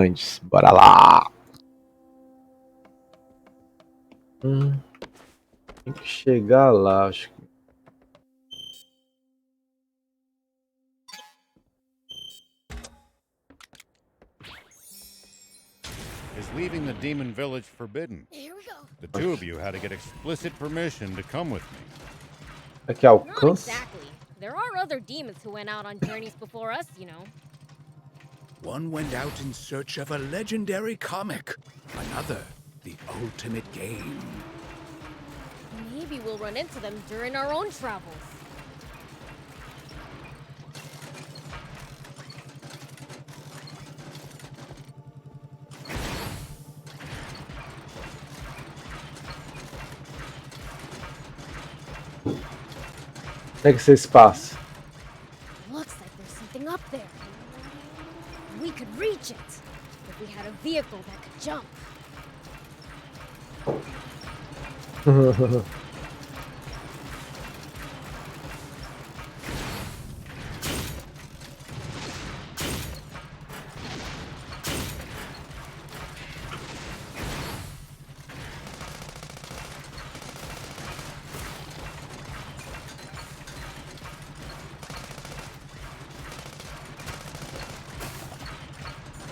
Antes, bora lá! Tem que chegar lá, acho que. Is leaving the demon village forbidden? Here we go. The two of you had to get explicit permission to come with me. Aqui, Not alcance. exactly. There are other demons who went out on journeys before us, you know. One went out in search of a legendary comic. Another, the ultimate game. Maybe we'll run into them during our own travels. Onde é que vocês passam? Looks like there's something up there. We could reach it if we had a vehicle that could jump.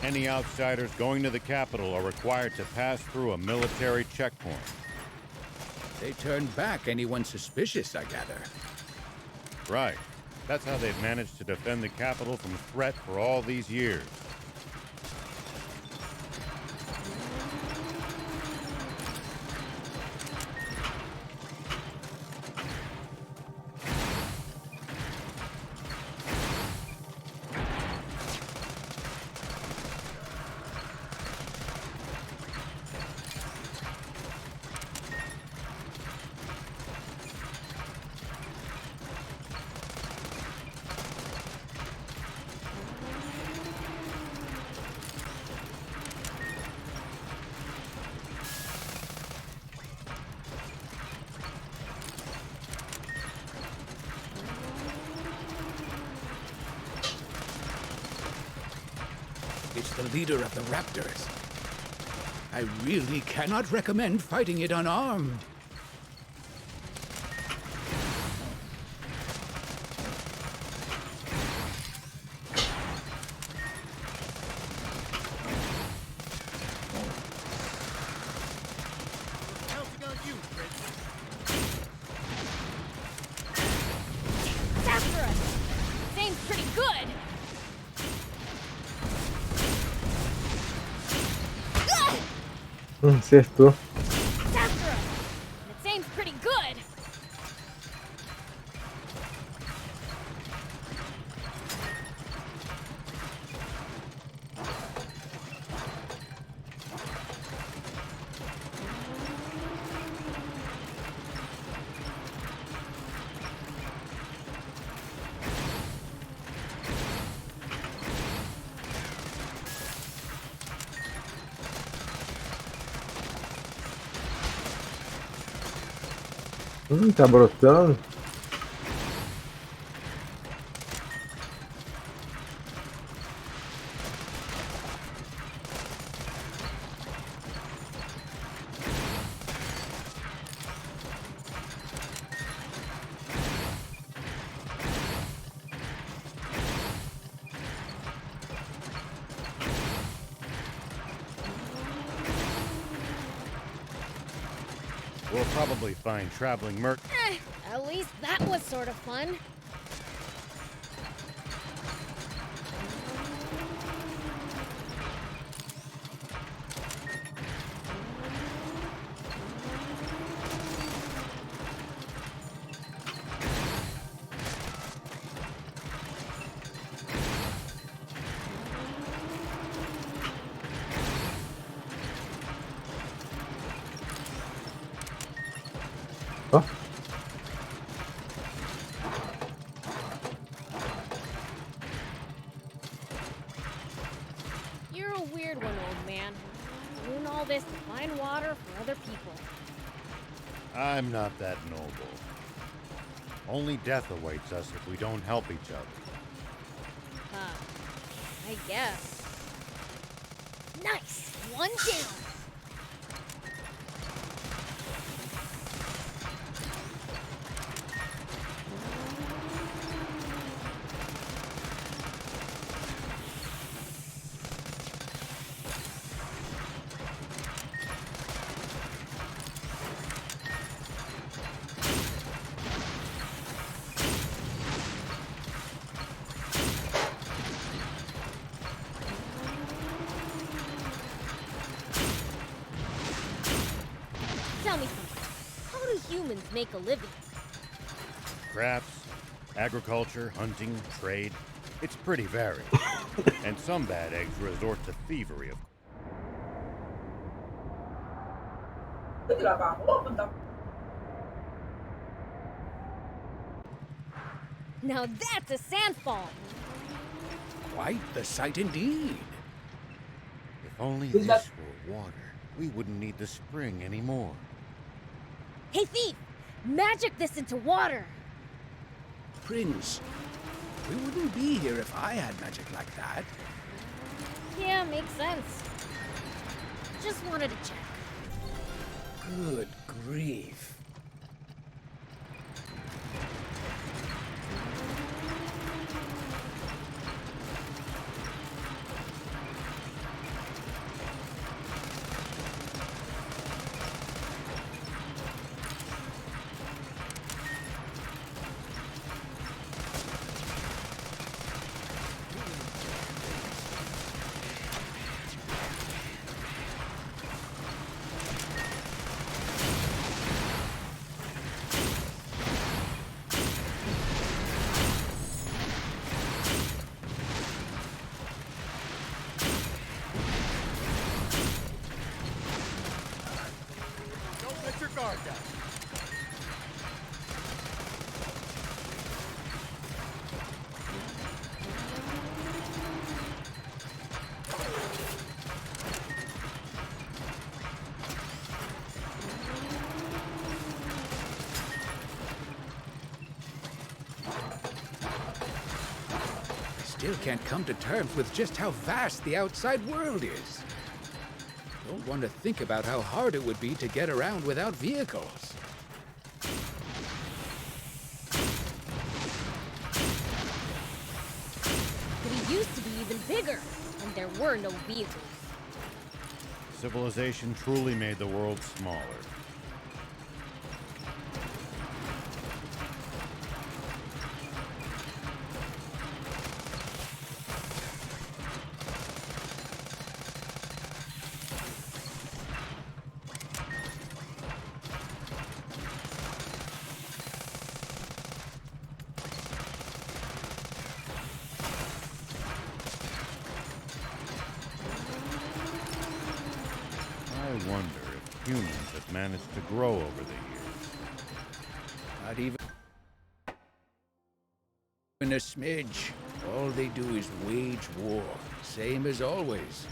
Any outsiders going to the capital are required to pass through a military checkpoint. They turn back anyone suspicious, I gather. Right. That's how they've managed to defend the capital from threat for all these years. It's the leader of the Raptors. I really cannot recommend fighting it unarmed. It's after us. Seems pretty good. Acertou. It's after us. It seems pretty good. Tá brotando. We'll probably find traveling merc. At least that was sort of fun. Ó. You're a weird one, old man. Doing all this to find water for other people. I'm not that noble. Only death awaits us if we don't help each other. Huh. I guess. Nice! One down! Tell me something. How do humans make a living? Crafts, agriculture, hunting, trade. It's pretty varied. And some bad eggs resort to thievery, of Now that's a sandfall! Quite the sight indeed. If only this were water, we wouldn't need the spring anymore. Hey thief! Magic this into water! Prince, we wouldn't be here if I had magic like that. Yeah, makes sense. Just wanted to check. Good grief. Don't let your guard down. Still can't come to terms with just how vast the outside world is. Don't want to think about how hard it would be to get around without vehicles. But it used to be even bigger, and there were no vehicles. Civilization truly made the world smaller. I wonder if humans have managed to grow over the years. Not even a smidge. All they do is wage war, same as always.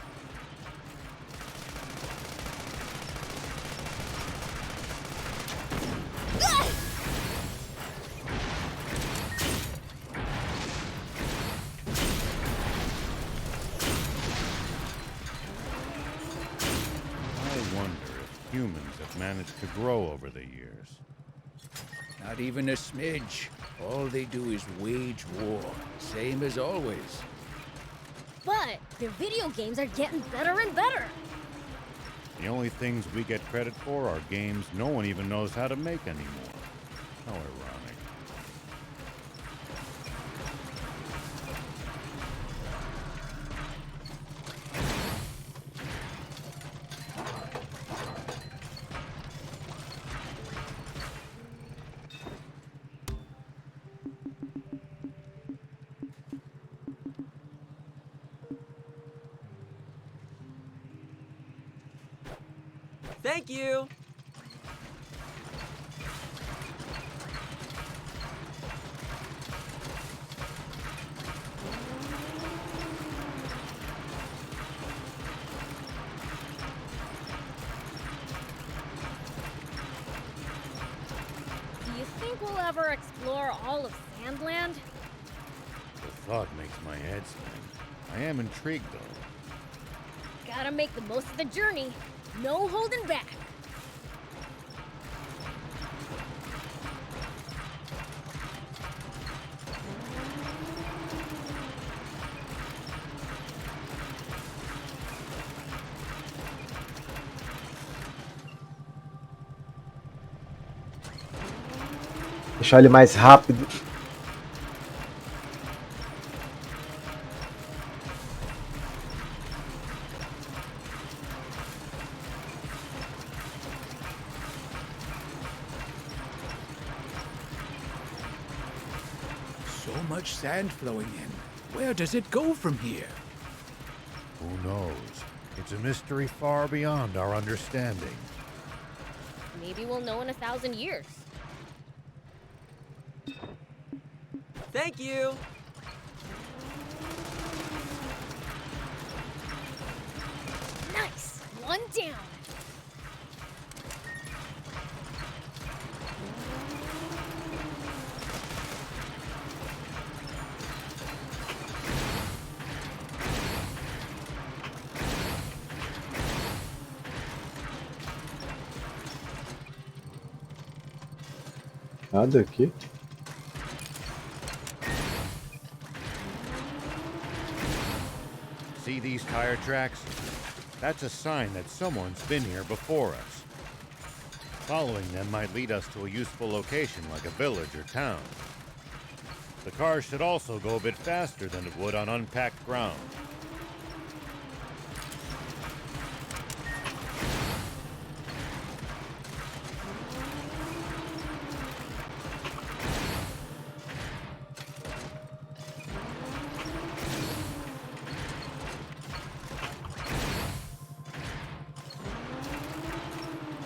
I wonder if humans have managed to grow over the years. Not even a smidge. All they do is wage war, same as always. But their video games are getting better and better. The only things we get credit for are games no one even knows how to make anymore. How ironic. Thank you! Do you think we'll ever explore all of Sandland? The thought makes my head spin. I am intrigued, though. Gotta make the most of the journey. No holding back. Deixar ele mais rápido. So much sand flowing in. Where does it go from here? Who knows? It's a mystery far beyond our understanding. Maybe we'll know in 1,000 years. Thank you. Nice! One down. Nada aqui. See these tire tracks? That's a sign that someone's been here before us. Following them might lead us to a useful location like a village or town. The car should also go a bit faster than it would on unpacked ground.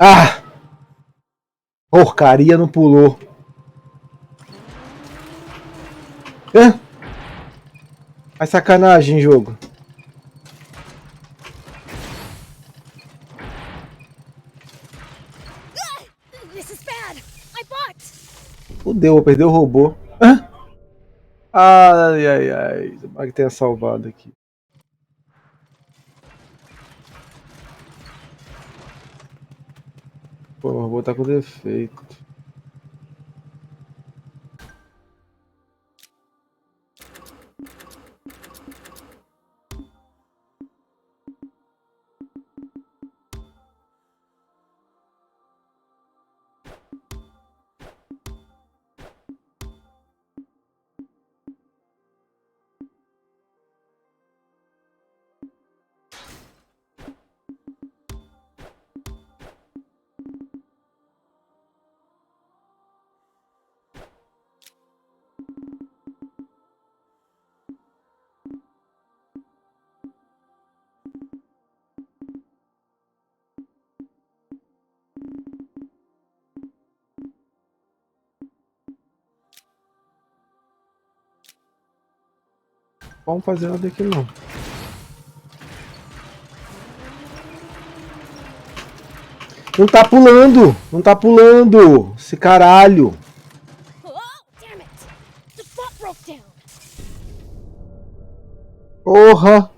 Ah! Porcaria, não pulou. Hã? Faz sacanagem, jogo. This is bad. I bought. Fudeu, vou perder o robô. Hã? Ai, ai, ai. Tomara que tenha salvado aqui. Pô, o robô tá com defeito. Vamos fazer nada aqui não. Não tá pulando! Não tá pulando! Esse caralho! Oh, damn it! The spot broke down. Porra!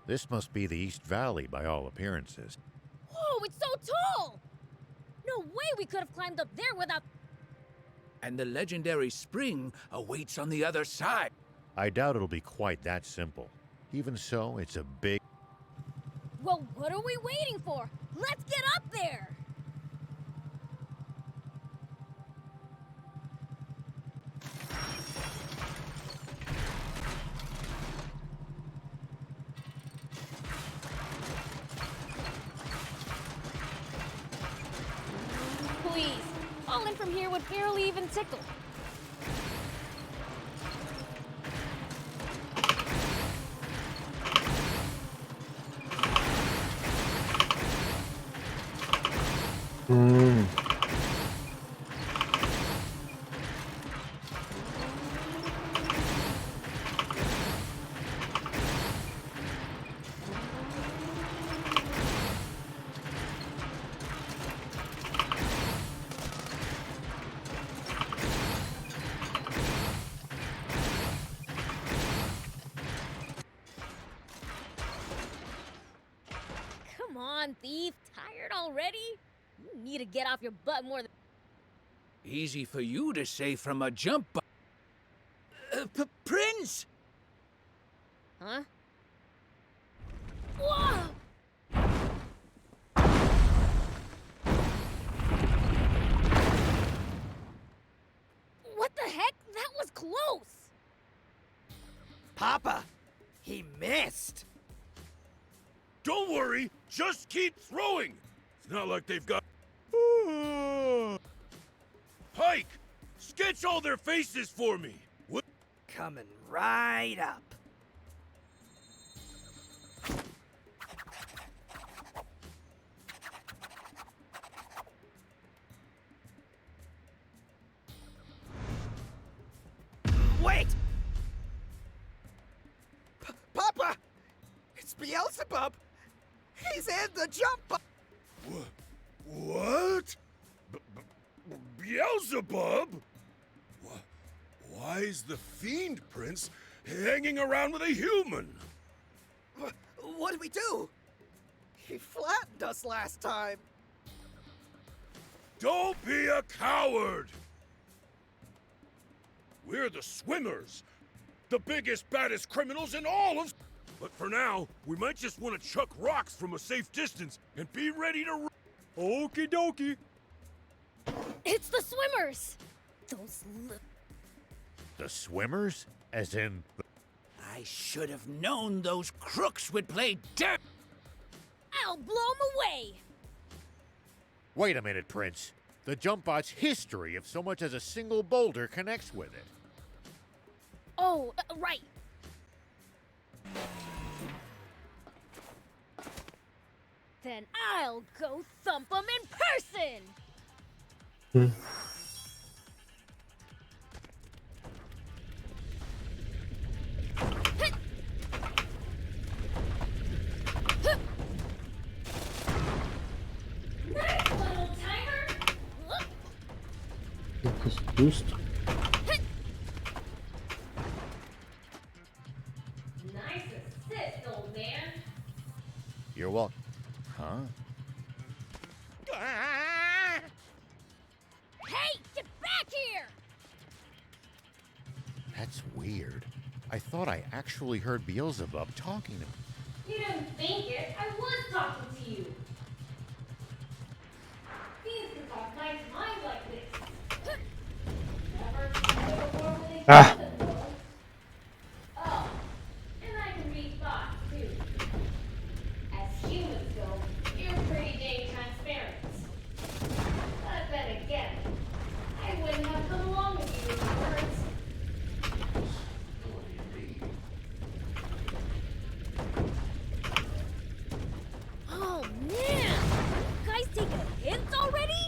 This must be the East Valley by all appearances. Whoa, it's so tall! No way we could have climbed up there without... And the legendary spring awaits on the other side. I doubt it'll be quite that simple. Even so, it's a big... Well, what are we waiting for? Let's get up there! Please, falling from here would barely even tickle. get off your butt more than... Easy for you to say from a jump. Prince! Huh? Whoa! What the heck? That was close! Papa, he missed. Don't worry, just keep throwing. It's not like they've got... Pike, sketch all their faces for me. What? Coming right up. Wait! Papa! It's Beelzebub! He's in the jump! What? Beelzebub? Why is the Fiend Prince hanging around with a human? What do we do? He flattened us last time. Don't be a coward! We're the Swimmers, the biggest, baddest criminals in all of... But for now, we might just want to chuck rocks from a safe distance and be ready to... Okie dokie. It's the swimmers! Those The swimmers? As in... I should have known those crooks would play dirt. I'll blow them away! Wait a minute, Prince. The jump bot's history of so much as a single boulder connects with it. Oh, right. Then I'll go thump them in person! Nice little timer! Focus boost. Nice assist, old man. You're welcome. Huh? Hey, get back here! That's weird. I thought I actually heard Beelzebub talking to me. You didn't think it. I was talking to you. Things can talk my mind like this. Never tried it before when they Ah. said them, though. Oh, and I can read thoughts, too. As humans go, you're pretty dang transparent. But then again, I wouldn't have come along with you in the words. Oh man! You guys taking hints already?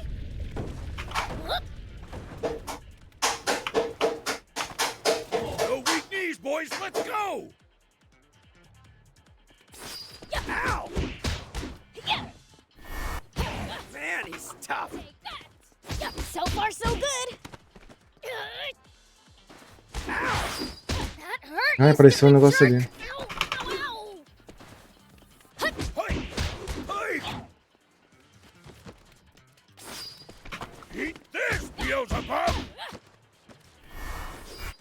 Whoop. No weak knees, boys, let's go! Yeah. Ow! Yeah. Man, he's tough. Take that. Yeah, so far so good. Ow! That hurt. Ah, you apareceu stupid negócio jerk. ali. Ow, ow, ow. Pike! Pike! Eat this, Beelzebub!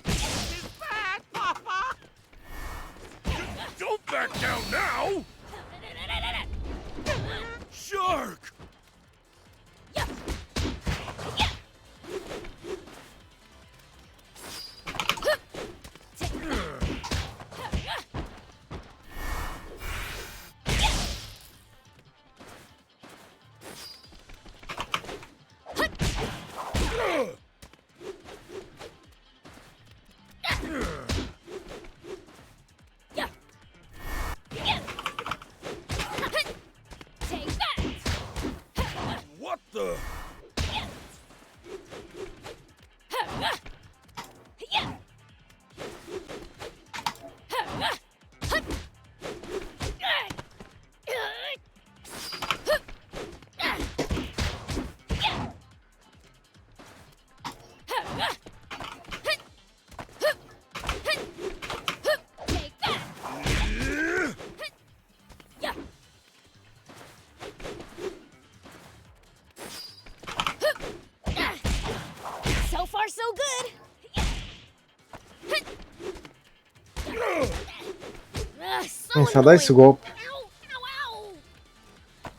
It's bad, Papa! Don't back down now! Shark! Yeah. Yeah. Yeah. Yeah. Take that. What the? Yeah. Yeah. Take that. Yeah. so Só dá esse annoying. golpe. Ow, ow, ow.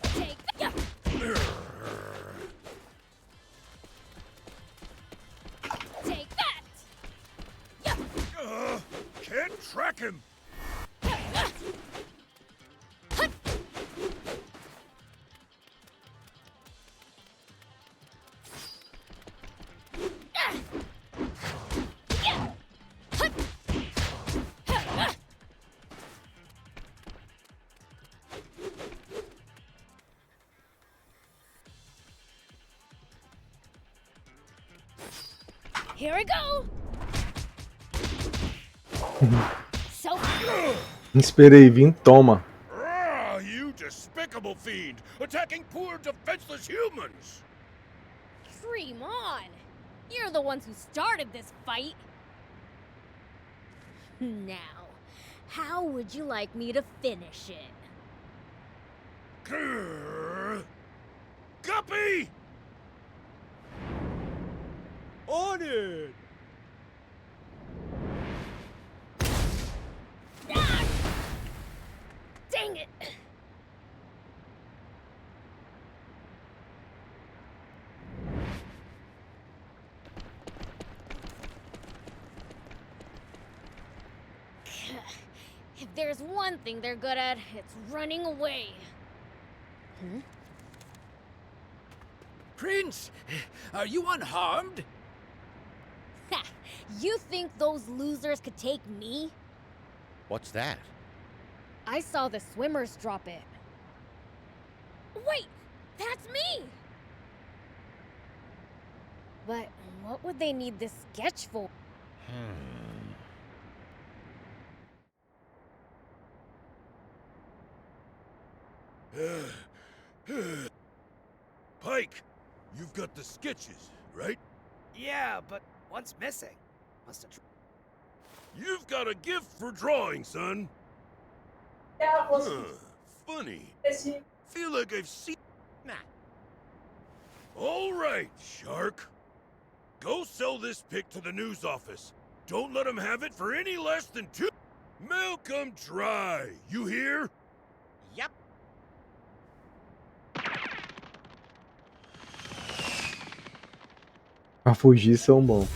Take that. Take that. Can't track him. Here we go. So Esperei vir, toma. Ah, you despicable fiend! Attacking poor, defenseless humans! dream on. You're the ones who started this fight. Now, how would you like me to finish it? Grrr. Guppy! On it! Ah! Dang it! If there's one thing they're good at, it's running away. Prince, are you unharmed? Ha! You think those losers could take me? What's that? I saw the swimmers drop it. Wait! That's me! But what would they need this sketch for? Pike, you've got the sketches, right? Yeah, but one's missing. Must have. You've got a gift for drawing, son. Huh, funny. Feel like I've seen. Nah. All right, Shark. Go sell this pic to the news office. Don't let them have it for any less than 2. Milk 'em dry. You hear? Yep. Pra fugir são bons.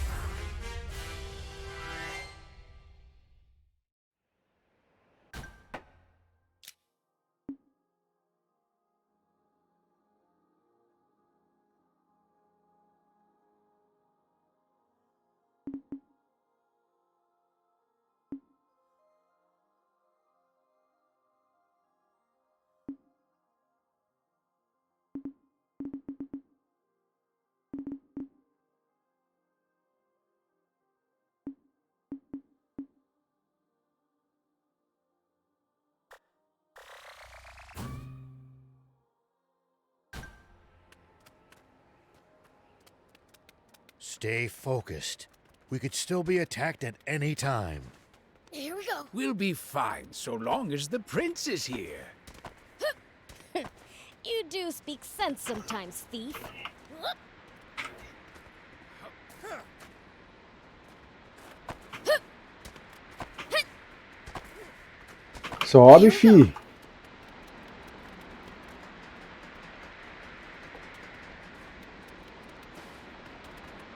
Stay focused. We could still be attacked at any time. Here we go. We'll be fine so long as the prince is here. You do speak sense sometimes, thief. Sobe, fi.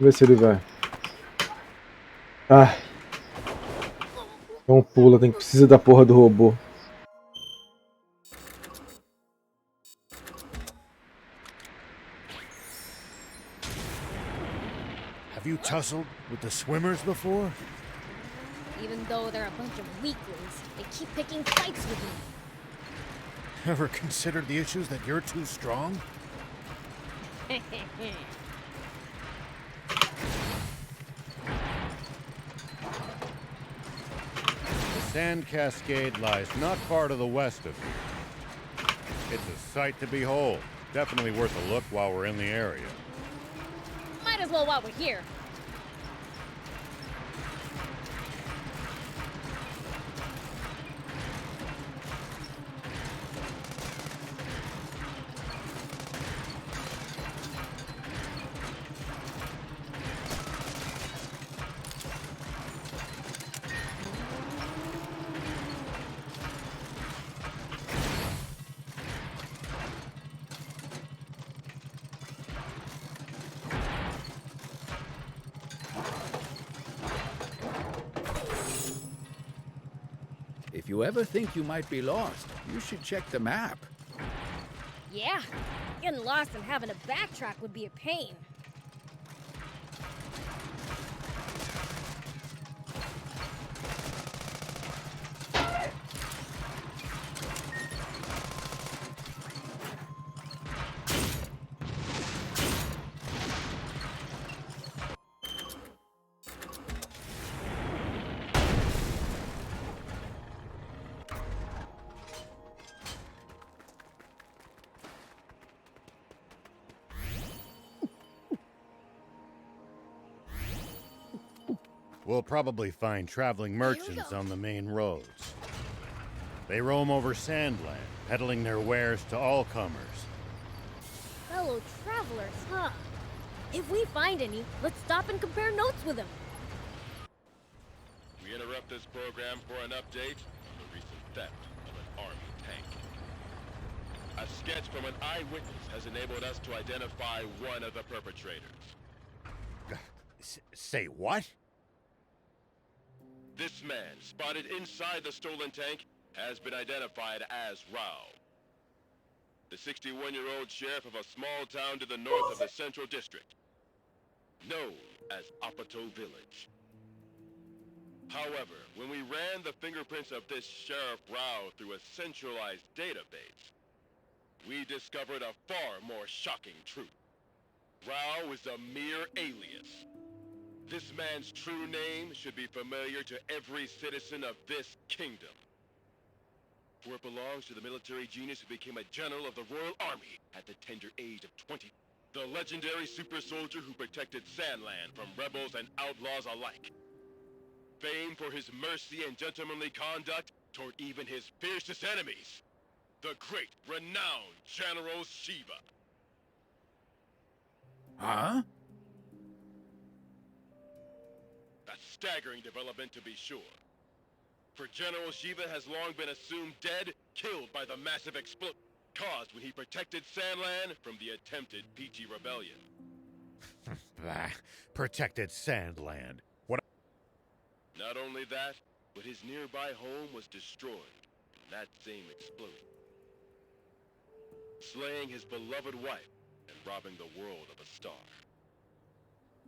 Vamos ver se ele vai. Ah. Não pula, tem que precisar da porra do robô. Have you tussled with the swimmers before? Even though they're a bunch of weaklings, they keep picking fights with me. Ever considered the issues that you're too strong? The sand cascade lies not far to the west of here. It's a sight to behold. Definitely worth a look while we're in the area. Might as well while we're here. you ever think you might be lost, you should check the map. Yeah, getting lost and having to backtrack would be a pain. We'll probably find traveling merchants on the main roads. They roam over Sandland, peddling their wares to all comers. Fellow travelers, huh? If we find any, let's stop and compare notes with them. We interrupt this program for an update on the recent theft of an army tank. A sketch from an eyewitness has enabled us to identify one of the perpetrators. Say what? This man, spotted inside the stolen tank, has been identified as Rao. The 61-year-old sheriff of a small town to the north of the Central District, known as Apoie Village. However, when we ran the fingerprints of this Sheriff Rao through a centralized database, we discovered a far more shocking truth. Rao is a mere alias. This man's true name should be familiar to every citizen of this kingdom. For it belongs to the military genius who became a general of the Royal Army at the tender age of 20. The legendary super soldier who protected Sandland from rebels and outlaws alike. Famed for his mercy and gentlemanly conduct toward even his fiercest enemies. The great, renowned General Shiva. Huh? A staggering development to be sure. For General Shiva has long been assumed dead, killed by the massive explosion caused when he protected Sandland from the attempted PG rebellion. Protected Sandland. What? Not only that, but his nearby home was destroyed in that same explosion. Slaying his beloved wife and robbing the world of a star.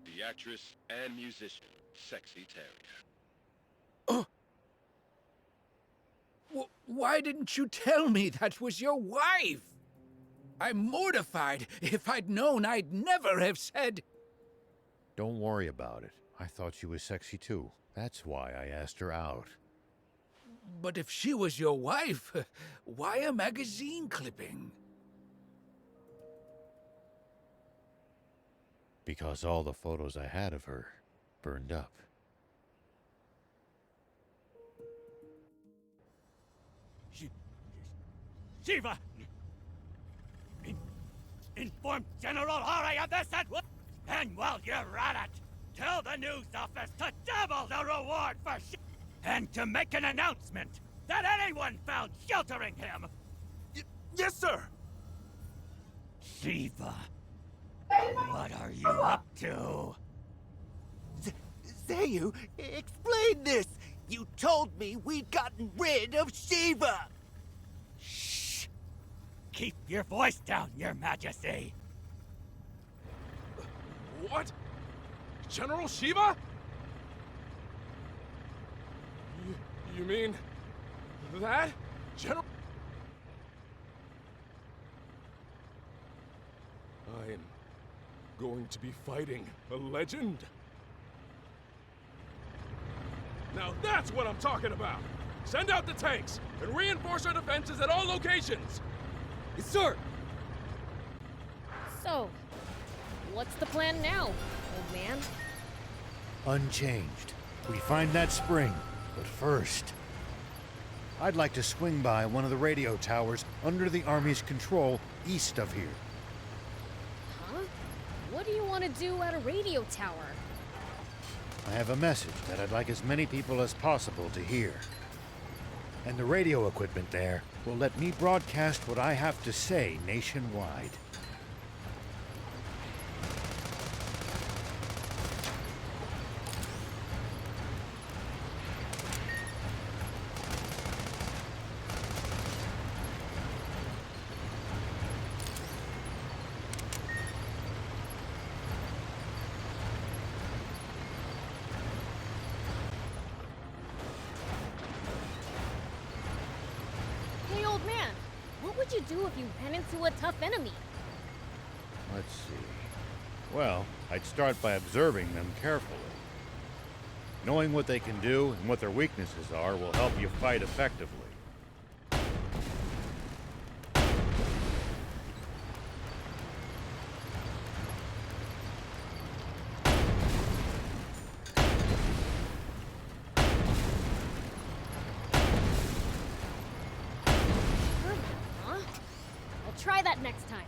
The actress and musician, Sexy Terrier. Why didn't you tell me that was your wife? I'm mortified. If I'd known, I'd never have said... Don't worry about it. I thought she was sexy too. That's why I asked her out. But if she was your wife, why a magazine clipping? Because all the photos I had of her burned up. Shiva! Inform General Hari of this at once! And while you're at it, tell the news office to double the reward for and to make an announcement that anyone found sheltering him! Yes, sir! Shiva, what are you up to? Zayu, explain this! You told me we'd gotten rid of Shiva! Shh! Keep your voice down, Your Majesty! What? General Shiva? You mean... that? General... I'm going to be fighting a legend? Now that's what I'm talking about! Send out the tanks and reinforce our defenses at all locations! Yes, sir! So, what's the plan now, old man? Unchanged. We find that spring, but first... I'd like to swing by one of the radio towers under the Army's control east of here. Huh? What do you want to do at a radio tower? I have a message that I'd like as many people as possible to hear. And the radio equipment there will let me broadcast what I have to say nationwide. would you do if you ran into a tough enemy? Let's see. Well, I'd start by observing them carefully. Knowing what they can do and what their weaknesses are will help you fight effectively. Huh? I'll try that next time.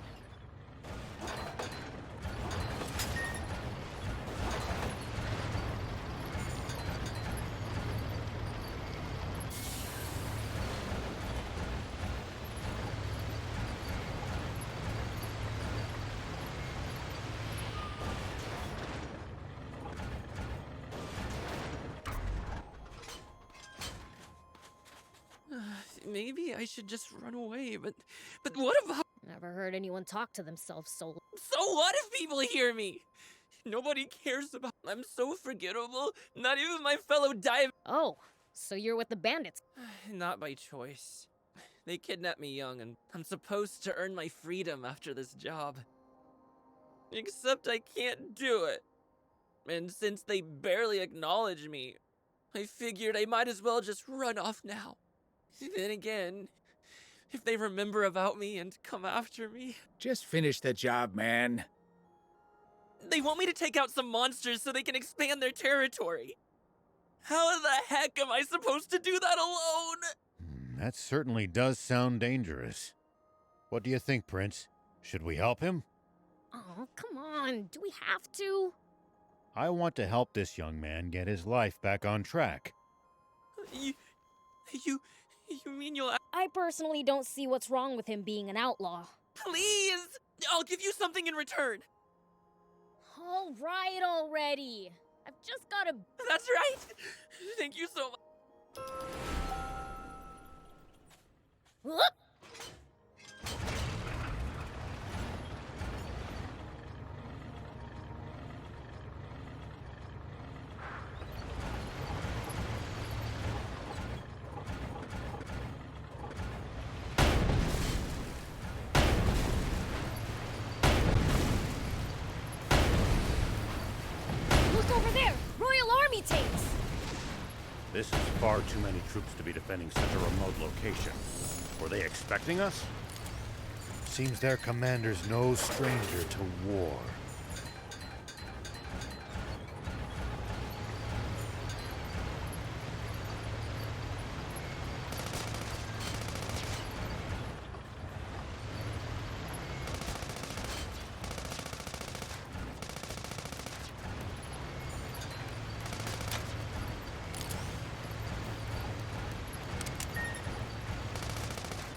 Maybe I should just run away, but what about— Never heard anyone talk to themselves so. So what if people hear me? Nobody cares about— I'm so forgettable. Not even my fellow dive— Oh, so you're with the bandits. Not by choice. They kidnapped me young, and I'm supposed to earn my freedom after this job. Except I can't do it. And since they barely acknowledge me, I figured I might as well just run off now. Then again, if they remember about me and come after me— Just finish the job, man. They want me to take out some monsters so they can expand their territory. How the heck am I supposed to do that alone? That certainly does sound dangerous. What do you think, Prince? Should we help him? Oh, come on. Do we have to? I want to help this young man get his life back on track. You mean you'll— I personally don't see what's wrong with him being an outlaw. Please! I'll give you something in return. All right already. I've just gotta. That's right! Thank you so much. Whoop! Look over there! Royal Army tanks! This is far too many troops to be defending such a remote location. Were they expecting us? Seems their commander's no stranger to war.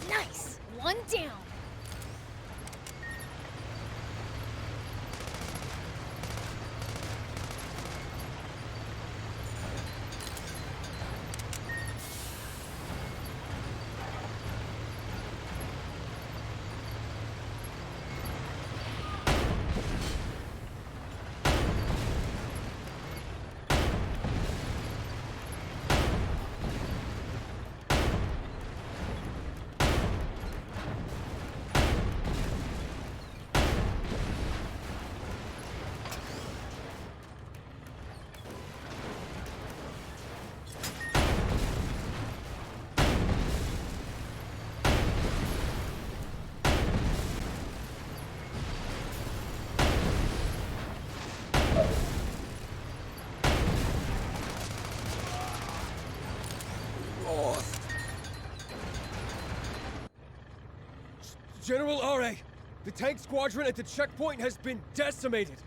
Nice! One down! General Are, the tank squadron at the checkpoint has been decimated.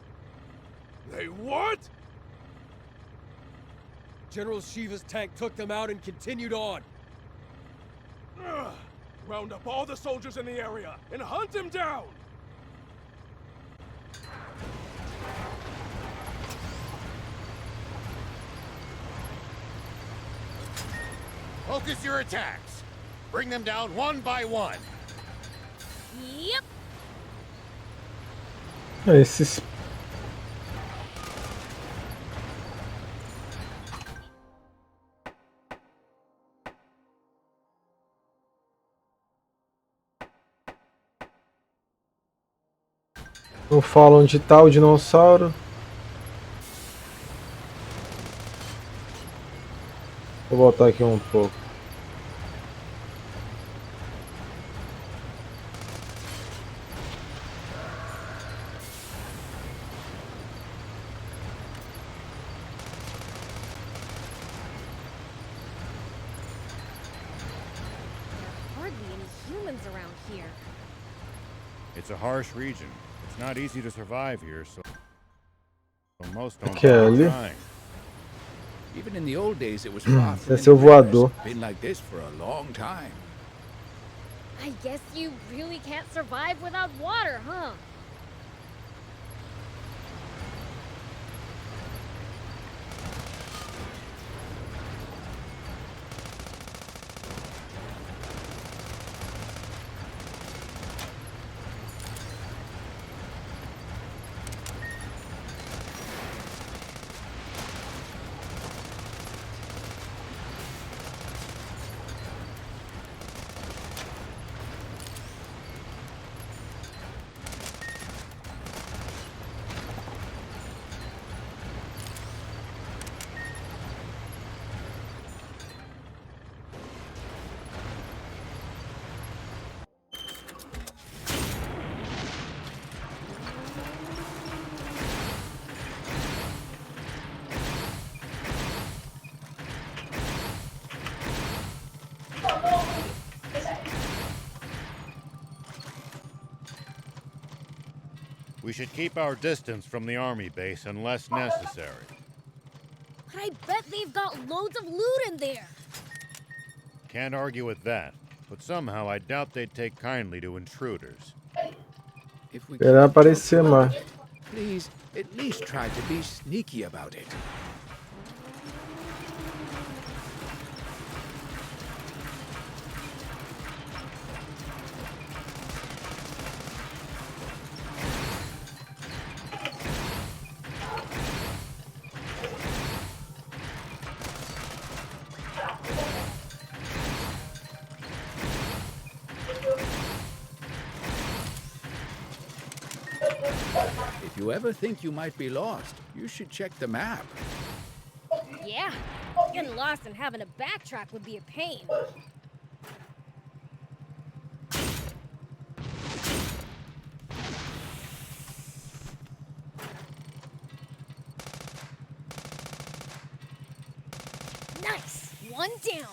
They what? General Shiva's tank took them out and continued on. Ugh. Round up all the soldiers in the area and hunt him down! Focus your attacks. Bring them down one by one. Yep! Esses. Não fala onde tá o dinossauro. Vou voltar aqui um pouco. It's a harsh region. It's not easy to survive here, so most don't Kelly. try. Even in the old days, it was far from Esse é o voador. been like this for a long time. I guess you really can't survive without water, huh? We should keep our distance from the army base unless necessary. But I bet they've got loads of loot in there. Can't argue with that, but somehow I doubt they'd take kindly to intruders. If we Esperar can't talk aparecer you out mais. of it, please, at least try to be sneaky about it. If you ever think you might be lost, you should check the map. Yeah, getting lost and having to backtrack would be a pain. Nice! One down.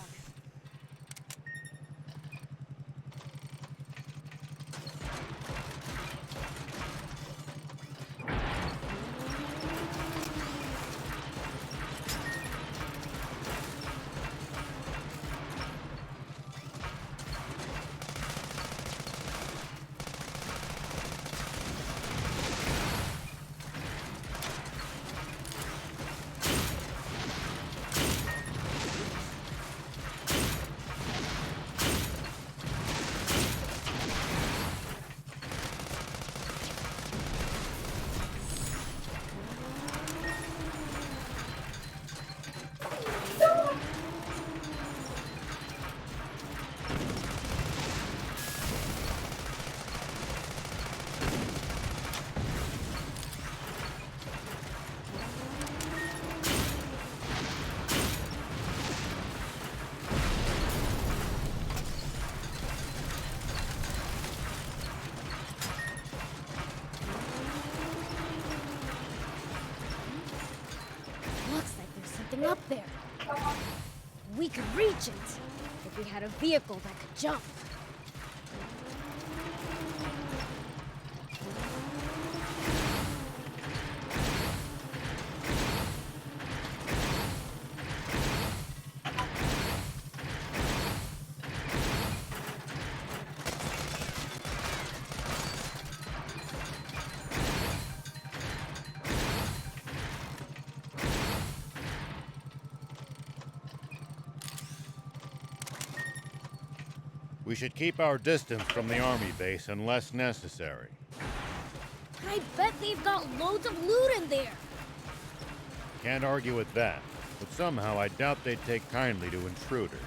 Up there. We could reach it if we had a vehicle that could jump. We should keep our distance from the army base unless necessary. I bet they've got loads of loot in there. Can't argue with that, but somehow I doubt they'd take kindly to intruders.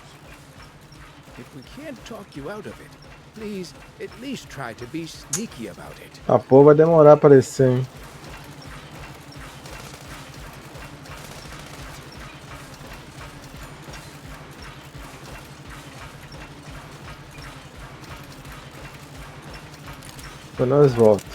If we can't talk you out of it, Please, at least try to be sneaky about it. A Apoie vai demorar a aparecer, hein? Depois nós voltamos.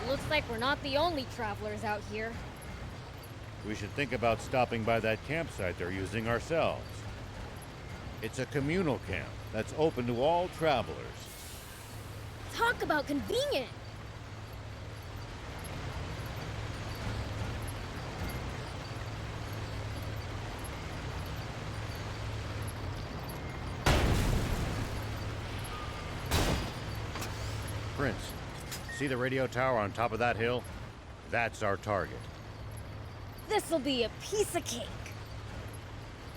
It looks like we're not the only travelers out here. We should think about stopping by that campsite they're using ourselves. It's a communal camp that's open to all travelers. Talk about convenient! Prince, see the radio tower on top of that hill? That's our target. This'll be a piece of cake.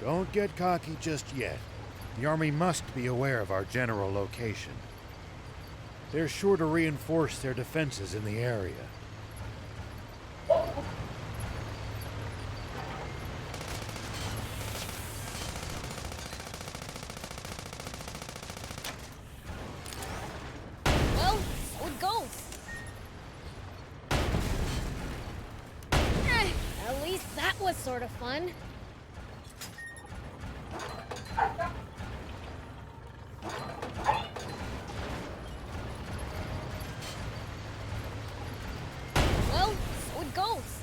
Don't get cocky just yet. The army must be aware of our general location. They're sure to reinforce their defenses in the area. Well, so it goes. At least that was sort of fun. Well, so it goes.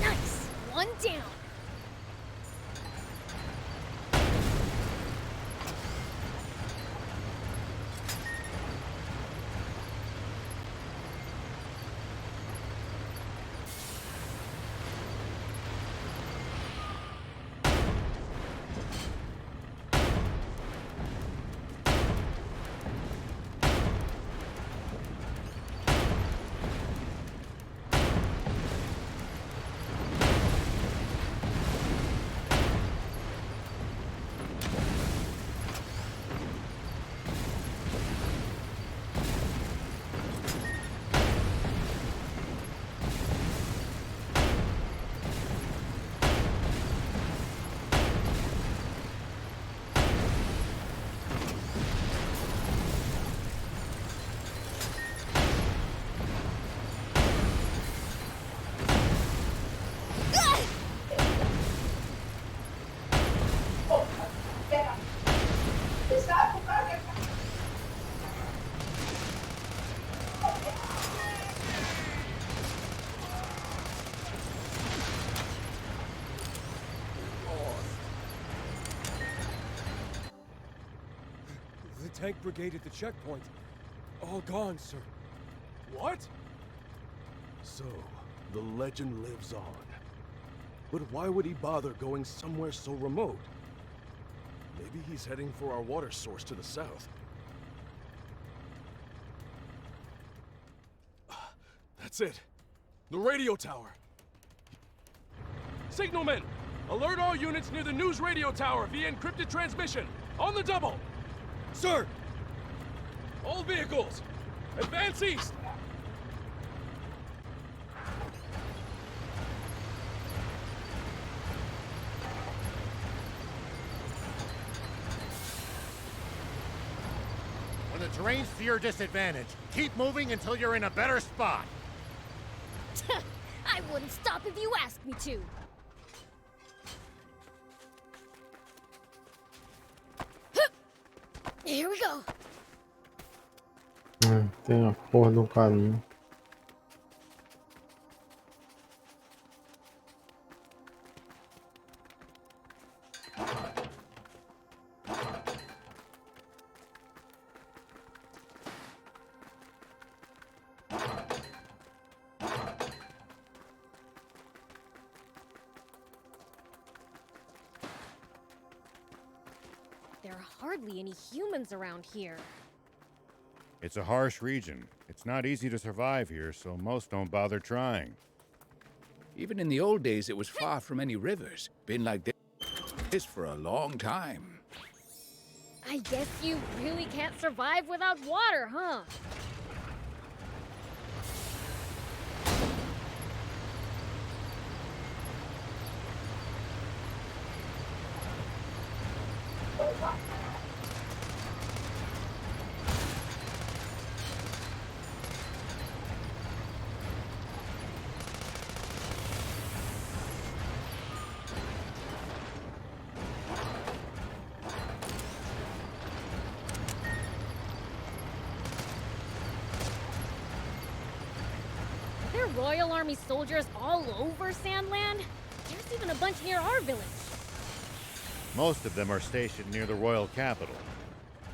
Nice! One down. The tank brigade at the checkpoint. All gone, sir. What? So, the legend lives on. But why would he bother going somewhere so remote? Maybe he's heading for our water source to the south. That's it. The radio tower. Signalman! Alert all units near the news radio tower via encrypted transmission. On the double! Sir! All vehicles! Advance east! When the terrain's to your disadvantage, keep moving until you're in a better spot. I wouldn't stop if you asked me to. Here we go. Tem a porra do caminho. There are hardly any humans around here. It's a harsh region. It's not easy to survive here, so most don't bother trying. Even in the old days, it was far from any rivers. Been like this for a long time. I guess you really can't survive without water, huh? Are there Royal Army soldiers all over Sandland? There's even a bunch near our village. Most of them are stationed near the royal capital.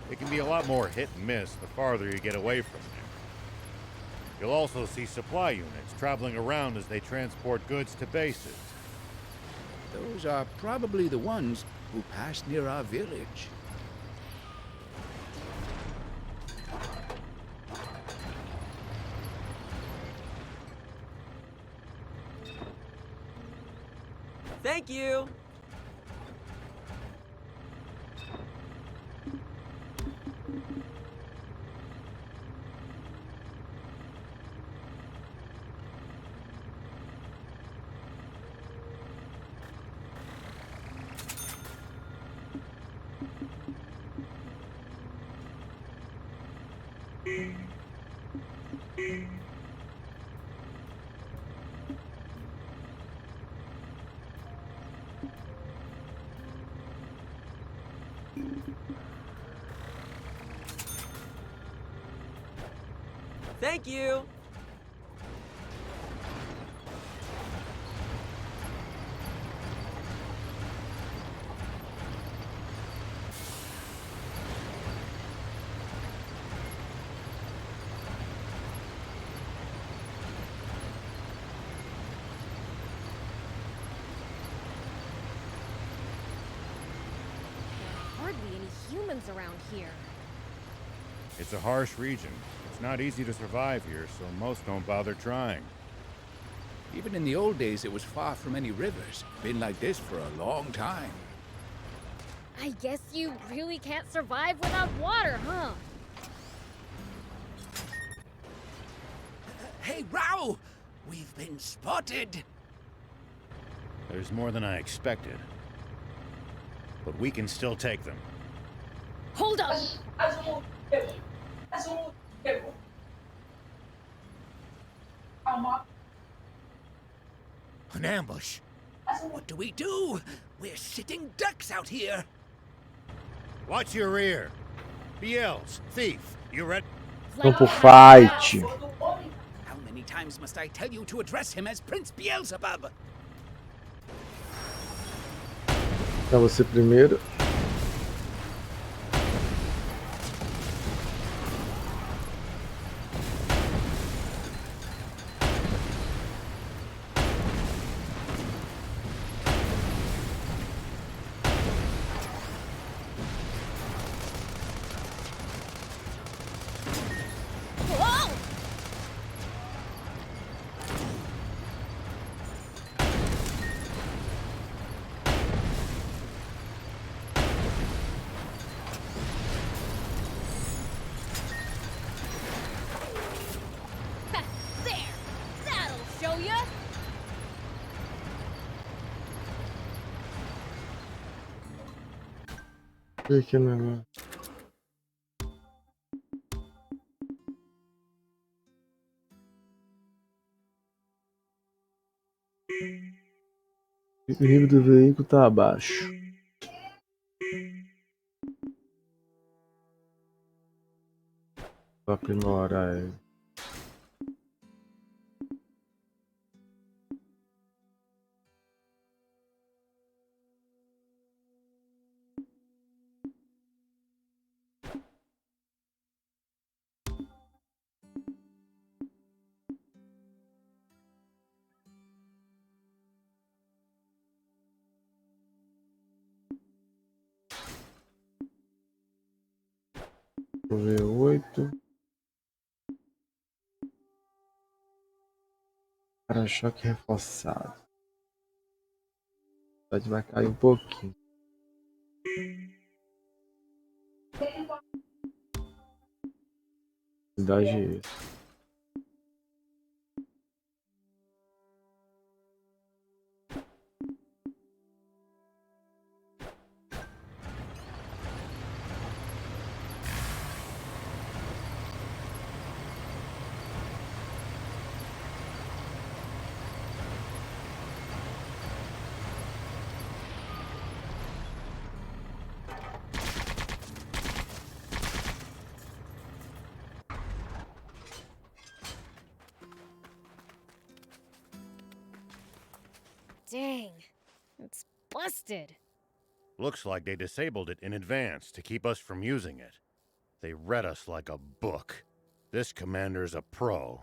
It can be a lot more hit and miss the farther you get away from there. You'll also see supply units traveling around as they transport goods to bases. Those are probably the ones who passed near our village. Thank you! Thank you! Hardly any humans around here. It's a harsh region. It's not easy to survive here, so most don't bother trying. Even in the old days, it was far from any rivers. Been like this for a long time. I guess you really can't survive without water, huh? Hey, Rao! We've been spotted! There's more than I expected. But we can still take them. Hold up! An ambush. What do we do? We're sitting ducks out here. Watch your rear. BLs, thief, you ready? Vamos pro fight. How many times must I tell you to address him as Prince Beelzebub? Pra você primeiro. Whoa! There! That'll show ya! Vê aqui o negócio. O nível do veículo tá abaixo. Vou aprimorar ele. Vou ver 8. Para-choque reforçado. A velocidade vai cair um pouquinho. Velocidade extra. Dang, it's busted. Looks like they disabled it in advance to keep us from using it. They read us like a book. This commander's a pro.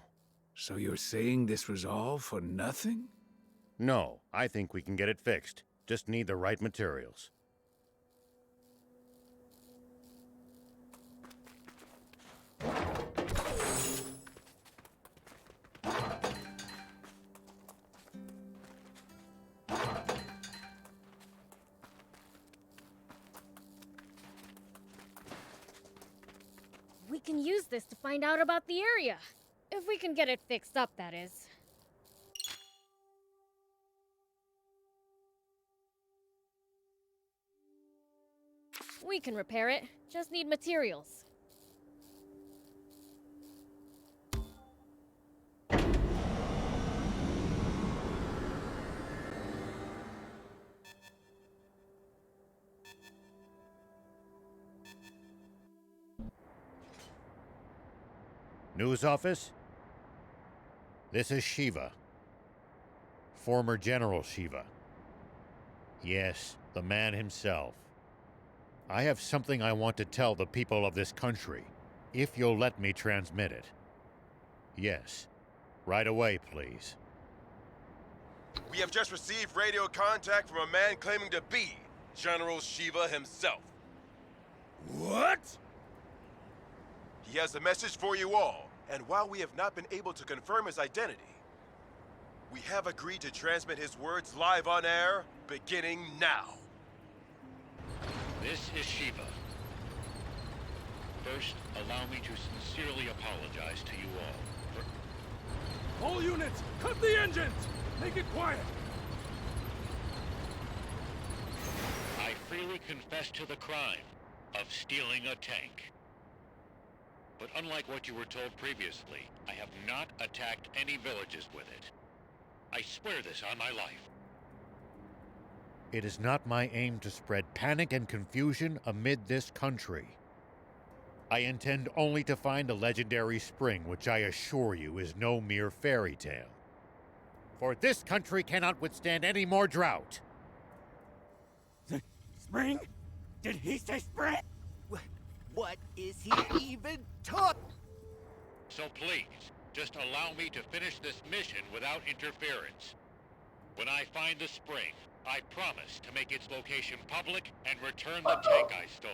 So you're saying this was all for nothing? No, I think we can get it fixed. Just need the right materials. We can use this to find out about the area. If we can get it fixed up, that is. We can repair it. Just need materials. News office? This is Shiva. Former General Shiva. Yes, the man himself. I have something I want to tell the people of this country, if you'll let me transmit it. Yes. Right away, please. We have just received radio contact from a man claiming to be General Shiva himself. What? He has a message for you all, and while we have not been able to confirm his identity, we have agreed to transmit his words live on air, beginning now. This is Shiva. First, allow me to sincerely apologize to you all. All units, cut the engines! Make it quiet! I freely confess to the crime of stealing a tank. But unlike what you were told previously, I have not attacked any villages with it. I swear this on my life. It is not my aim to spread panic and confusion amid this country. I intend only to find a legendary spring, which I assure you is no mere fairy tale. For this country cannot withstand any more drought. Spring? Did he say spring? What is he even talking? So please, just allow me to finish this mission without interference. When I find the spring, I promise to make its location public and return the tank I stole.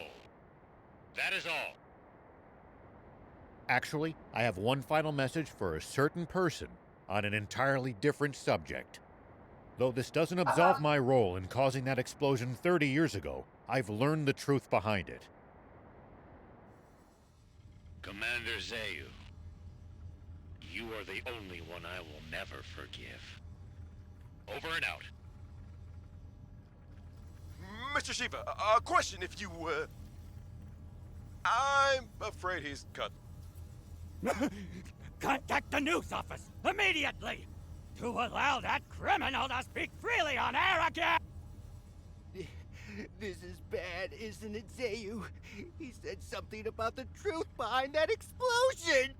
That is all. Actually, I have one final message for a certain person on an entirely different subject. Though this doesn't absolve my role in causing that explosion 30 years ago, I've learned the truth behind it. Commander Zayu, you are the only one I will never forgive. Over and out. Mr. Shiva, a question if you, I'm afraid he's cut. Contact the news office immediately to allow that criminal to speak freely on air again! This is bad, isn't it, Zayu? He said something about the truth behind that explosion!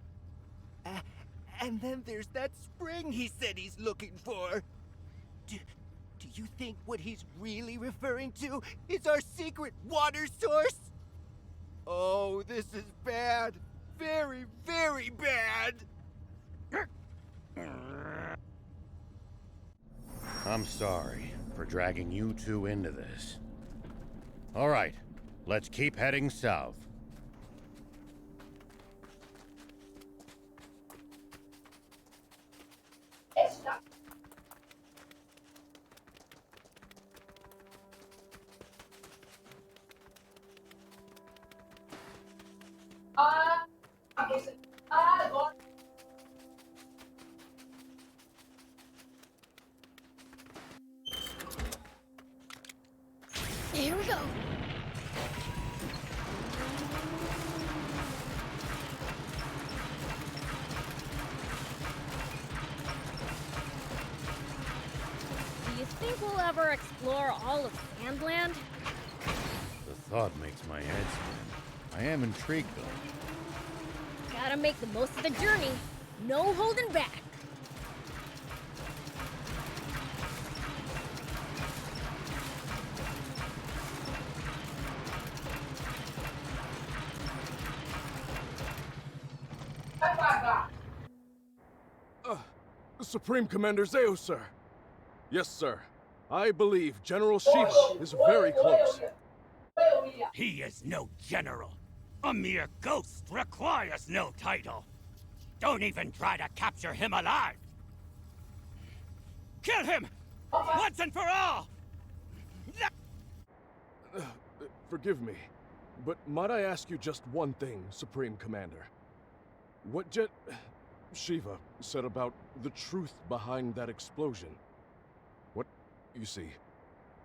And then there's that spring he said he's looking for. Do you think what he's really referring to is our secret water source? Oh, this is bad. Very, very bad! I'm sorry for dragging you two into this. All right, let's keep heading south. Here we go. Do you think we'll ever explore all of Sandland? The thought makes my head spin. I am intrigued, though. Gotta make the most of the journey. No holding back. Supreme Commander Zeo, sir. Yes, sir. I believe General Shiva is very close. He is no general. A mere ghost requires no title. Don't even try to capture him alive. Kill him! Once and for all! Forgive me, but might I ask you just one thing, Supreme Commander? What Shiva said about the truth behind that explosion? What, you see,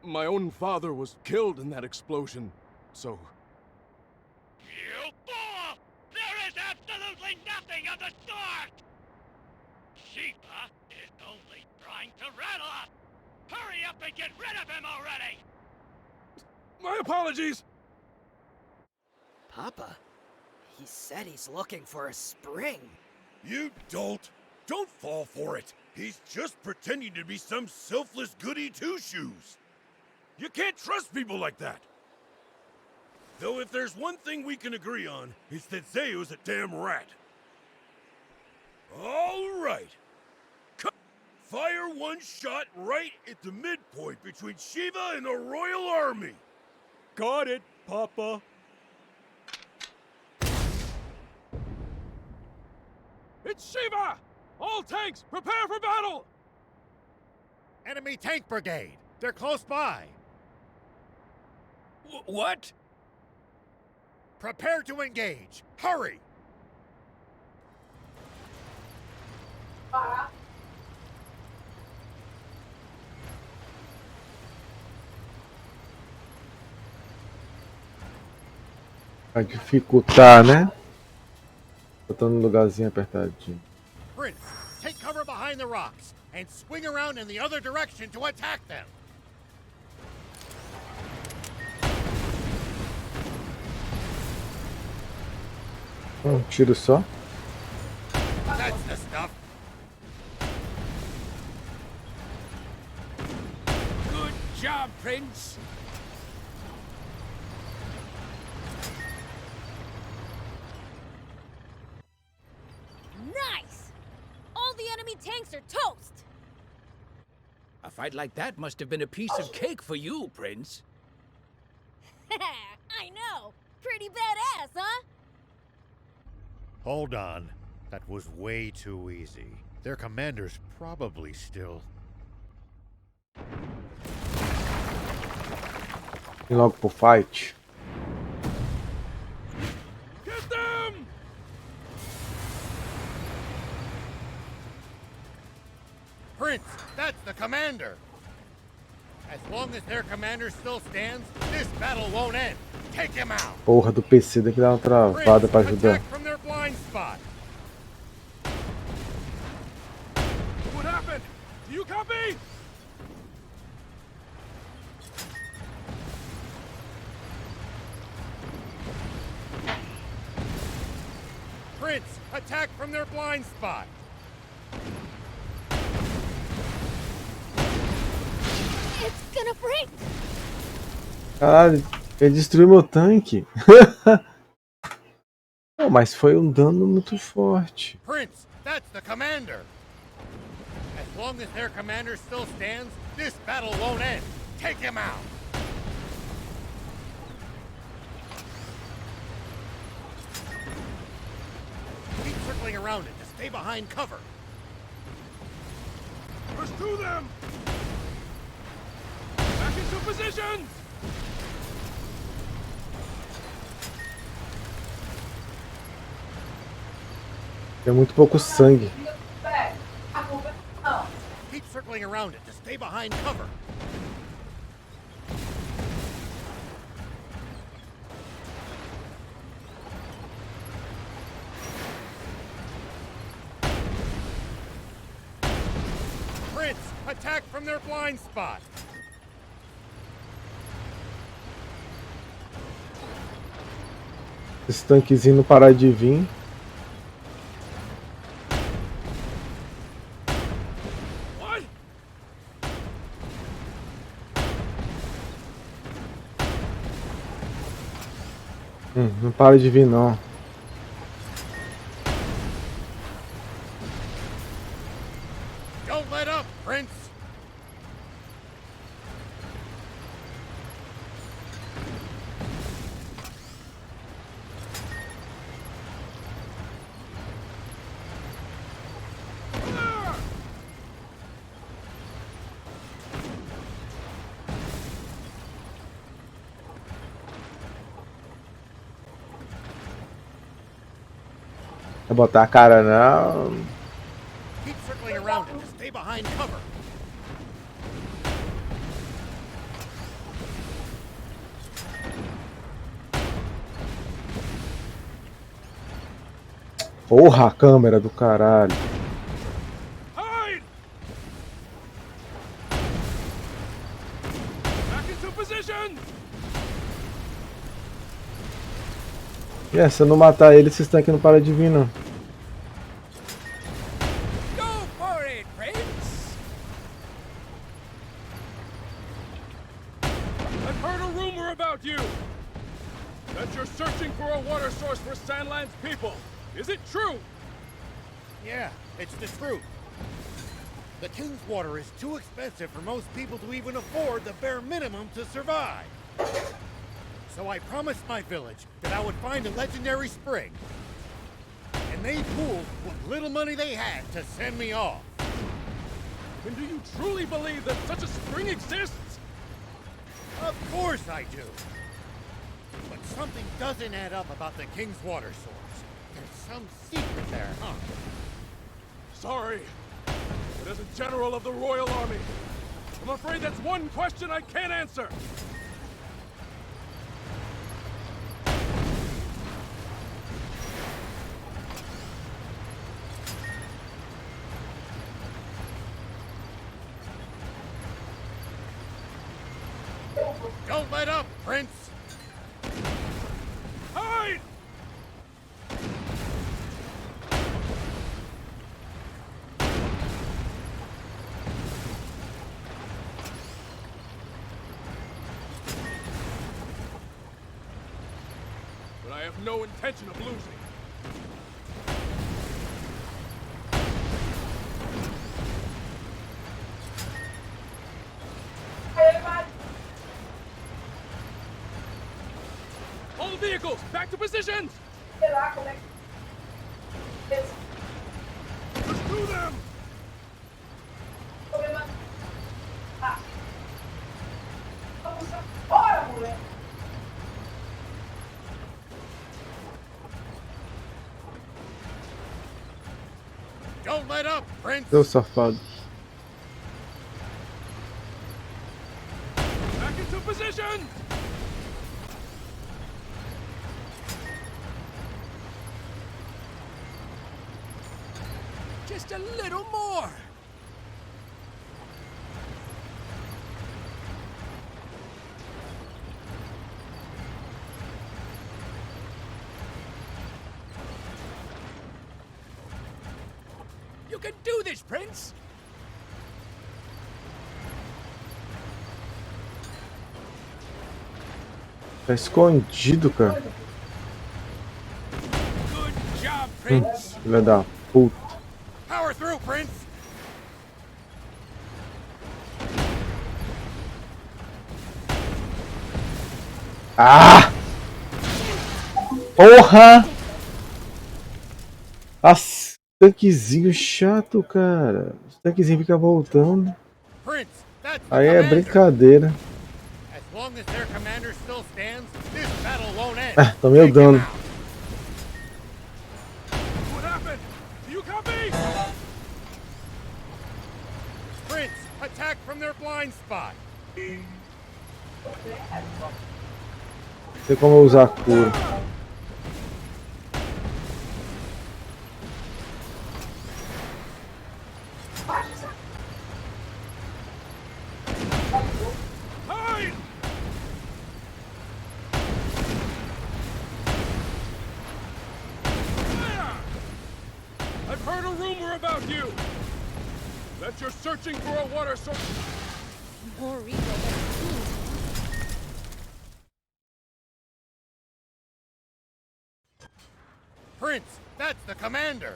my own father was killed in that explosion, so... You fool! There is absolutely nothing of the sort! Shiva is only trying to rattle us! Hurry up and get rid of him already! My apologies! Papa, he said he's looking for a spring. You dolt! Don't fall for it! He's just pretending to be some selfless goody two-shoes! You can't trust people like that! Though if there's one thing we can agree on, it's that Zeo's a damn rat. Alright! Fire one shot right at the midpoint between Shiva and the Royal Army! Got it, Papa. It's Shiva! All tanks, prepare for battle! Enemy tank brigade! They're close by! What? Prepare to engage! Hurry! Vai dificultar, né? Eu tô num lugarzinho apertadinho. Prince, take cover behind the rocks and swing around in the other direction to attack them. Tiro só. That's the stuff. Good job, Prince. Nice! All the enemy tanks are toast! A fight like that must have been a piece of cake for you, Prince. I know! Pretty badass, huh? Hold on. That was way too easy. Their commander's probably still... Vem logo pro fight. Get them! Prince, that's the commander! As long as their commander still stands, this battle won't end. Take him out! Porra do PC, tem que dar uma travada pra ajudar. Attack from their blind spot! What happened? Do you copy? Prince, attack from their blind spot! It's gonna break! Caralho, ele destruiu meu tanque. Pô, mas foi um dano muito forte. Prince, that's the commander! As long as their commander still stands, this battle won't end. Take him out! Keep circling around it to stay behind cover. Pursue them! Back into positions! Tem muito pouco sangue. Keep circling around it to stay behind cover. Prince, attack from their blind spot. Esse tanquezinho não parar de vir. What? Não para de vir não. Don't let up, Prince. Vai botar a cara não. Keep circling around it to stay behind cover. Porra, a câmera do caralho. Hide! Back into position! Se eu não matar ele, esses tanques não param de vir não. Go for it, Prince! I've heard a rumor about you! That you're searching for a water source for Sandland's people! Is it true? Yeah, it's the truth. The King's water is too expensive for most people to even afford the bare minimum to survive. So I promised my village that I would find a legendary spring. And they pooled what little money they had to send me off. And do you truly believe that such a spring exists? Of course I do. But something doesn't add up about the King's water source. There's some secret there, huh? Sorry, but as a general of the Royal Army, I'm afraid that's one question I can't answer. Don't let up, Prince! Hide! But I have no intention of losing. All vehicles, back to positions! Pursue them! Don't let up, Prince! Seu safado. Back into position! Just a little more! You can do this, Prince! Tá escondido, cara. Good job, Prince! Filha da puta. Power through, Prince! Ah! Porra! Nossa, tanquezinho chato, cara. Os tanquezinhos ficam voltando. Prince, that's the Aí é commander. brincadeira. As long as their commander still stands, this battle won't end. Ah, tomei o Take him dano. out. What happened? blind spot. Tem como eu usar a cura. Hide! I've heard a rumor about you! That you're searching for a water source. More regal than it seems. Prince, that's the commander.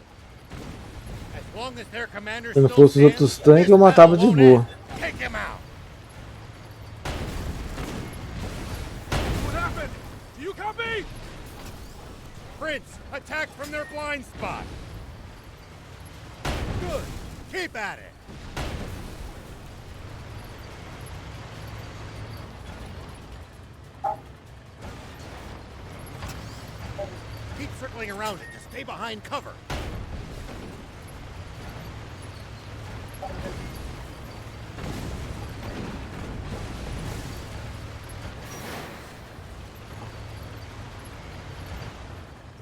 As long as their commander Se não still fosse os outros stands, tanques, this eu matava battle de won't boa. end. Take him out. What happened? Do you copy? Prince, attack from their blind spot. Good. Keep at it. Keep circling around it to stay behind cover.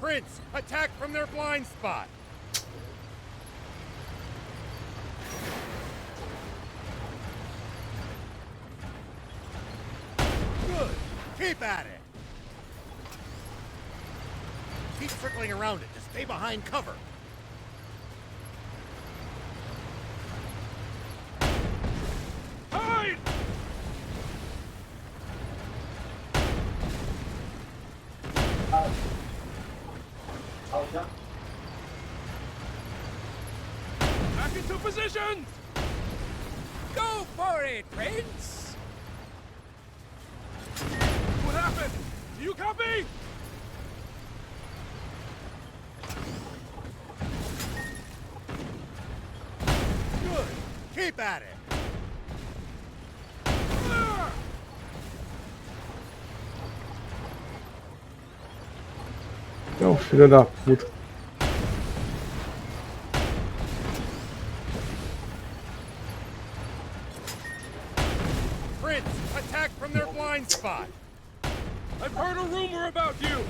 Prince, attack from their blind spot. Good. Keep at it. Keep circling around it to stay behind cover. Hide! Back into position! Go for it, Prince! What happened? Do you copy? Good. Keep at it. É um filho da puta. Prince, attack from their blind spot. I've heard a rumor about you!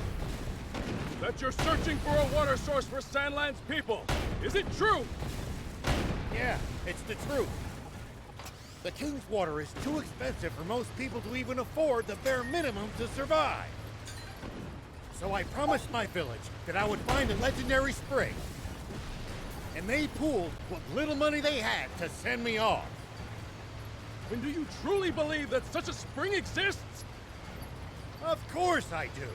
That you're searching for a water source for Sandland's people. Is it true? Yeah, it's the truth. The King's Water is too expensive for most people to even afford the bare minimum to survive. So I promised my village that I would find a legendary spring. And they pooled what little money they had to send me off. And do you truly believe that such a spring exists? Of course I do.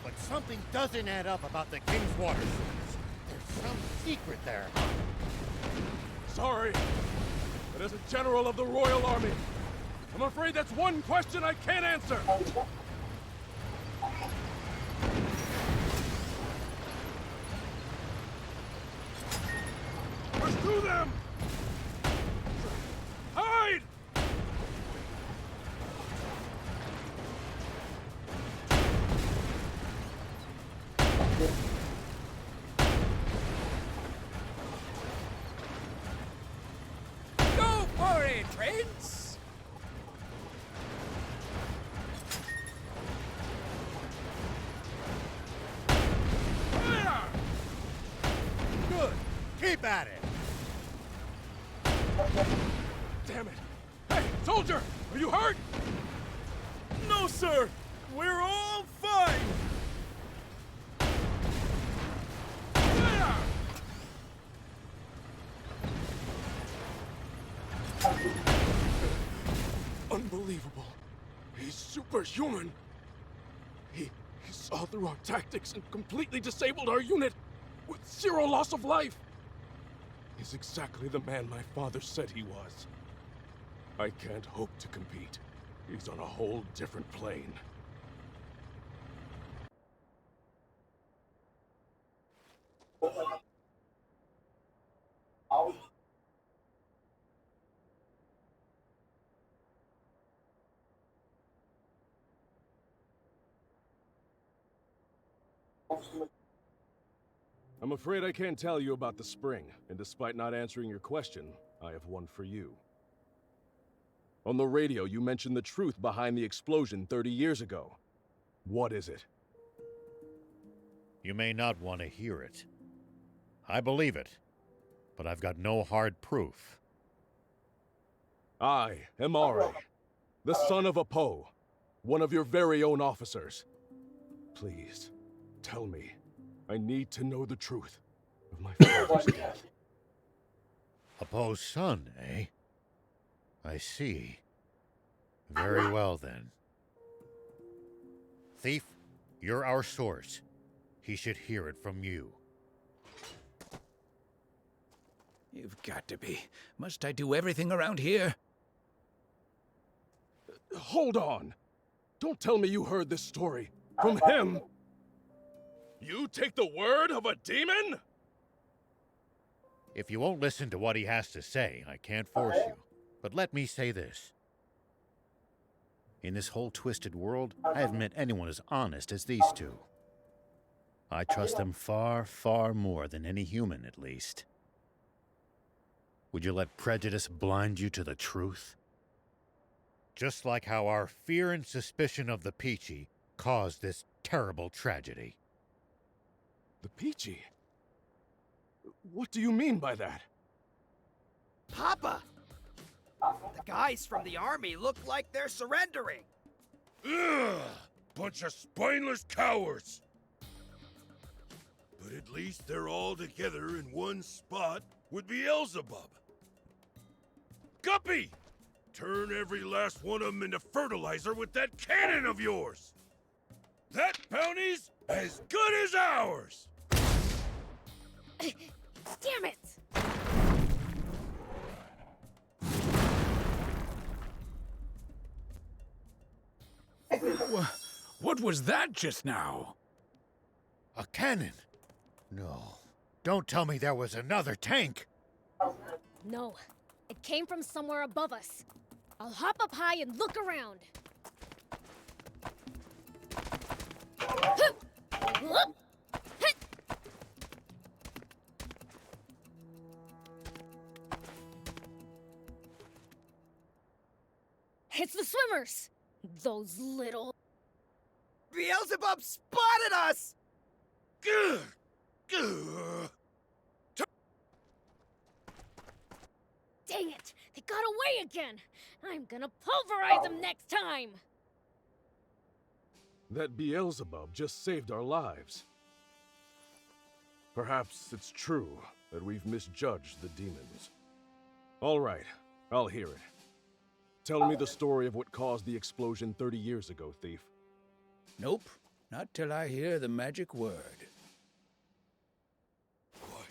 But something doesn't add up about the King's Water source. There's some secret there. Sorry, but as a general of the Royal Army, I'm afraid that's one question I can't answer. Pursue them! Hide! Go for it, Prince! Fire! Good. Keep at it. Damn it! Hey, soldier! Are you hurt? No, sir! We're all fine! Fire! Unbelievable. He's superhuman. He saw through our tactics and completely disabled our unit with zero loss of life. He's exactly the man my father said he was. I can't hope to compete. He's on a whole different plane. I'm afraid I can't tell you about the spring, and despite not answering your question, I have one for you. On the radio, you mentioned the truth behind the explosion 30 years ago. What is it? You may not want to hear it. I believe it, but I've got no hard proof. I am Apoie, the son of Apoie, one of your very own officers. Please, tell me. I need to know the truth of my father's death. Apoie's son, eh? I see. Very well, then. Thief, you're our source. He should hear it from you. You've got to be. Must I do everything around here? Hold on! Don't tell me you heard this story from him! You take the word of a demon? If you won't listen to what he has to say, I can't force you. But let me say this. In this whole twisted world, I haven't met anyone as honest as these two. I trust them far, far more than any human, at least. Would you let prejudice blind you to the truth? Just like how our fear and suspicion of the Peachy caused this terrible tragedy. The Peachy? What do you mean by that? Papa! The guys from the army look like they're surrendering. Ugh! Bunch of spineless cowards! But at least they're all together in one spot with Beelzebub. Guppy! Turn every last one of them into fertilizer with that cannon of yours! That bounty's as good as ours! Damn it! What was that just now? A cannon? No. Don't tell me there was another tank! No, it came from somewhere above us. I'll hop up high and look around. It's the swimmers! Those little... Beelzebub spotted us! Gah! Gah! Dang it! They got away again! I'm gonna pulverize them next time! That Beelzebub just saved our lives. Perhaps it's true that we've misjudged the demons. All right, I'll hear it. Tell me the story of what caused the explosion 30 years ago, thief. Nope, not till I hear the magic word. Why,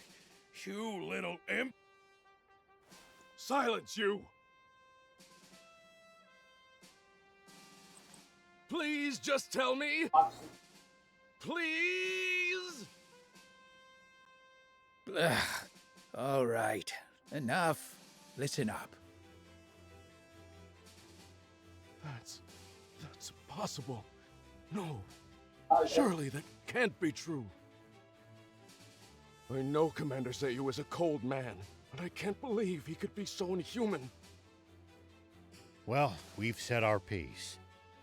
you little imp! Silence, you! Please just tell me! Please! All right, enough. Listen up. That's impossible. No, surely that can't be true. I know Commander Zayu is a cold man, but I can't believe he could be so inhuman. Well, we've said our piece.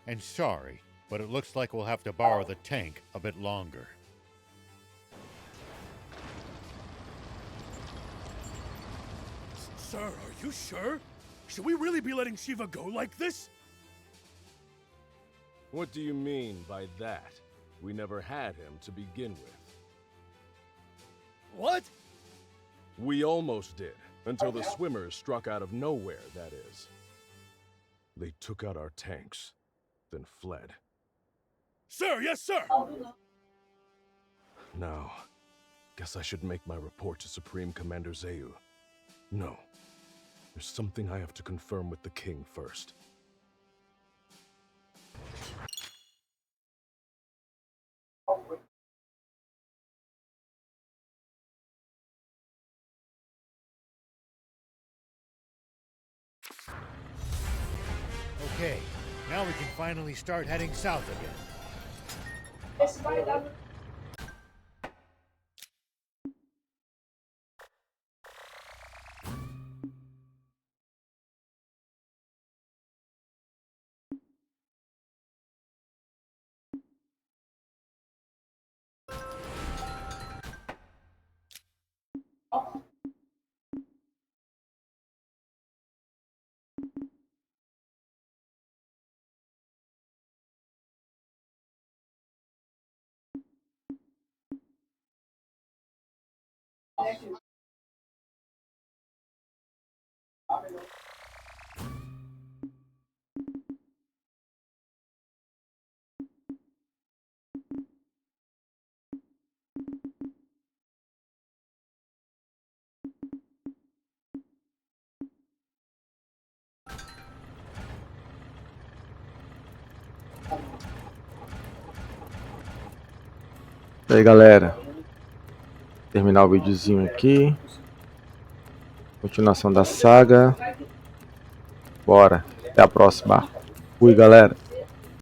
And sorry, but it looks like we'll have to borrow the tank a bit longer. Sir, are you sure? Should we really be letting Shiva go like this? What do you mean by that? We never had him to begin with. What? We almost did, until the swimmers struck out of nowhere, that is. They took out our tanks, then fled. Sir, yes, sir! Now, guess I should make my report to Supreme Commander Zayu. No, there's something I have to confirm with the king first. Okay, now we can finally start heading south again. E aí, galera, terminar o videozinho aqui, continuação da saga, bora, até a próxima, fui, galera.